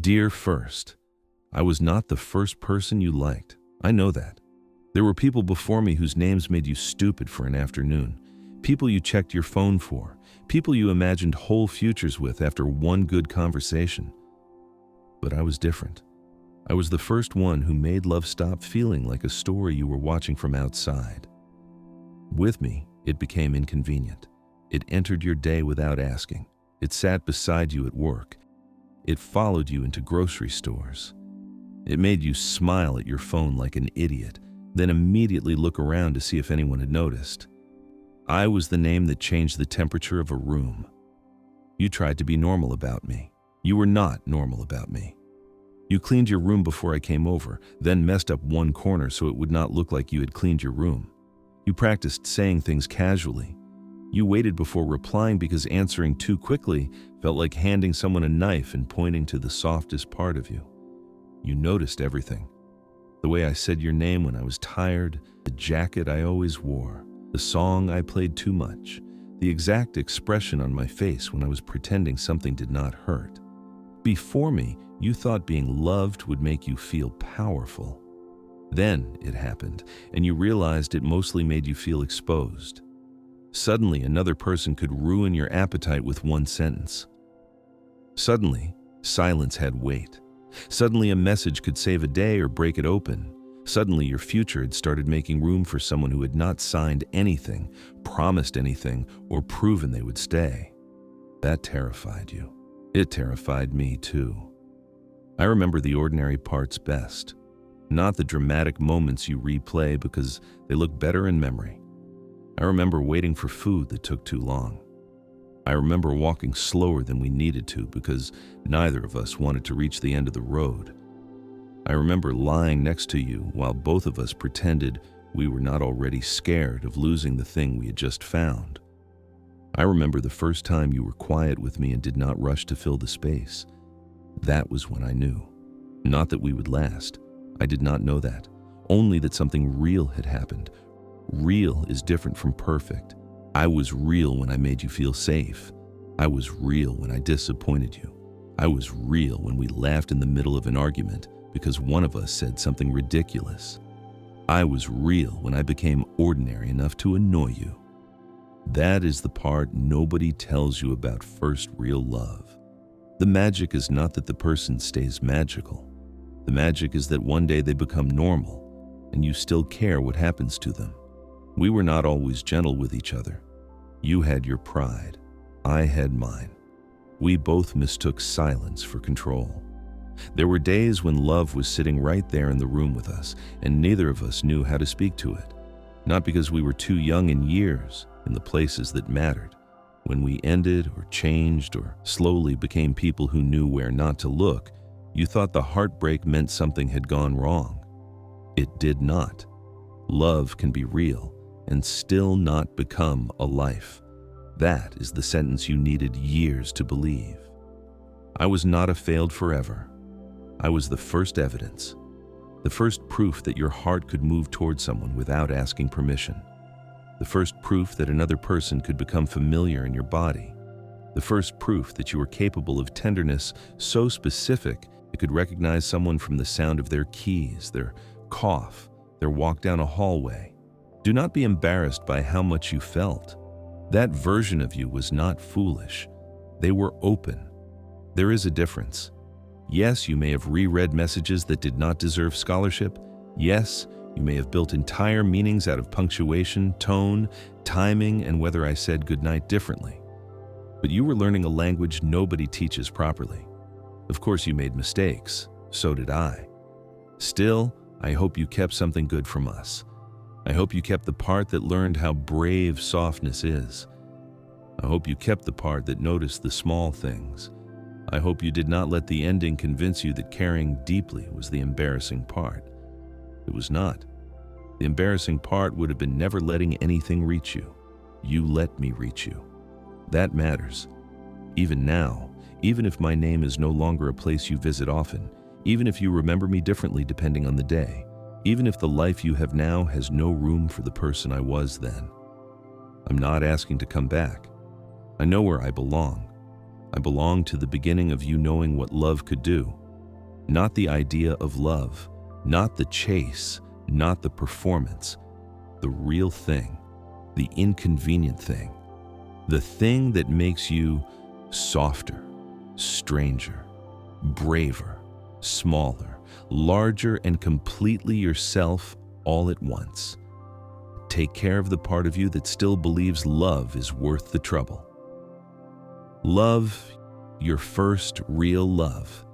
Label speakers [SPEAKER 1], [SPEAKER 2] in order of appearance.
[SPEAKER 1] Dear First, I was not the first person you liked. I know that. There were people before me whose names made you stupid for an afternoon. People you checked your phone for. People you imagined whole futures with after one good conversation. But I was different. I was the first one who made love stop feeling like a story you were watching from outside. With me, it became inconvenient. It entered your day without asking. It sat beside you at work. It followed you into grocery stores. It made you smile at your phone like an idiot, then immediately look around to see if anyone had noticed. I was the name that changed the temperature of a room. You tried to be normal about me. You were not normal about me. You cleaned your room before I came over, then messed up one corner so it would not look like you had cleaned your room. You practiced saying things casually. You waited before replying because answering too quickly felt like handing someone a knife and pointing to the softest part of you. You noticed everything. The way I said your name when I was tired, the jacket I always wore, the song I played too much, the exact expression on my face when I was pretending something did not hurt. Before me, you thought being loved would make you feel powerful. Then it happened, and you realized it mostly made you feel exposed. Suddenly, another person could ruin your appetite with one sentence. Suddenly, silence had weight. Suddenly, a message could save a day or break it open. Suddenly, your future had started making room for someone who had not signed anything, promised anything, or proven they would stay. That terrified you. It terrified me too. I remember the ordinary parts best, not the dramatic moments you replay because they look better in memory. I remember waiting for food that took too long. I remember walking slower than we needed to because neither of us wanted to reach the end of the road. I remember lying next to you while both of us pretended we were not already scared of losing the thing we had just found. I remember the first time you were quiet with me and did not rush to fill the space. That was when I knew. Not that we would last. I did not know that. Only that something real had happened. Real is different from perfect. I was real when I made you feel safe. I was real when I disappointed you. I was real when we laughed in the middle of an argument because one of us said something ridiculous. I was real when I became ordinary enough to annoy you. That is the part nobody tells you about first real love. The magic is not that the person stays magical. The magic is that one day they become normal and you still care what happens to them. We were not always gentle with each other. You had your pride. I had mine. We both mistook silence for control. There were days when love was sitting right there in the room with us, and neither of us knew how to speak to it. Not because we were too young in years, in the places that mattered. When we ended or changed or slowly became people who knew where not to look, you thought the heartbreak meant something had gone wrong. It did not. Love can be real and still not become a life. That is the sentence you needed years to believe. I was not a failed forever. I was the first evidence, the first proof that your heart could move toward someone without asking permission, the first proof that another person could become familiar in your body, the first proof that you were capable of tenderness so specific it could recognize someone from the sound of their keys, their cough, their walk down a hallway. Do not be embarrassed by how much you felt. That version of you was not foolish. They were open. There is a difference. Yes, you may have reread messages that did not deserve scholarship. Yes, you may have built entire meanings out of punctuation, tone, timing, and whether I said goodnight differently. But you were learning a language nobody teaches properly. Of course, you made mistakes. So did I. Still, I hope you kept something good from us. I hope you kept the part that learned how brave softness is. I hope you kept the part that noticed the small things. I hope you did not let the ending convince you that caring deeply was the embarrassing part. It was not. The embarrassing part would have been never letting anything reach you. You let me reach you. That matters. Even now, even if my name is no longer a place you visit often, even if you remember me differently depending on the day, even if the life you have now has no room for the person I was then. I'm not asking to come back. I know where I belong. I belong to the beginning of you knowing what love could do, Not the idea of love, not the chase, not the performance. The real thing, the inconvenient thing. The thing that makes you softer, stranger, braver, smaller, larger, and completely yourself all at once. Take care of the part of you that still believes love is worth the trouble. Love your first real love.